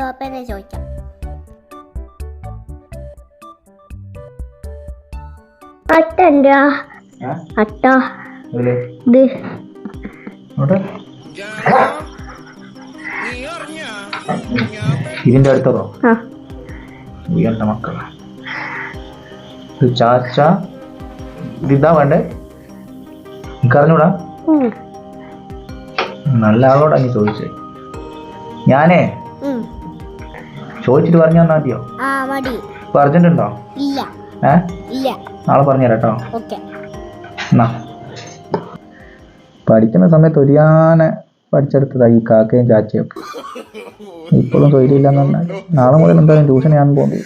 പാപ്പനെ ചോദിക്കാം. അട്ടൻ്റെ അട്ട ഇത് ഇതിന്റെ അടുത്തതോ ഉയർന്ന മക്കളാ ഇത് ചാച്ച ഇതാ വേണ്ടേ എനിക്കറിഞ്ഞൂടാ നല്ല ആളോടാ നീ ചോദിച്ചേ ഞാനേ ചോദിച്ചിട്ട് പറഞ്ഞു തന്നാ മതിയോ ഇപ്പൊ അർജന്റ് ഉണ്ടോ നാളെ പറഞ്ഞുതരാട്ടോ എന്നാ പഠിക്കുന്ന സമയത്ത് ഒരിയാനെ പഠിച്ചെടുത്തതാ ഈ കാക്കയും ചാച്ചയും ഒക്കെ ഇപ്പോഴും തൊഴിലില്ലെന്ന് പറഞ്ഞാൽ നാളെ മുതൽ എന്തായാലും ട്യൂഷൻ ഞാൻ പോകുന്നത്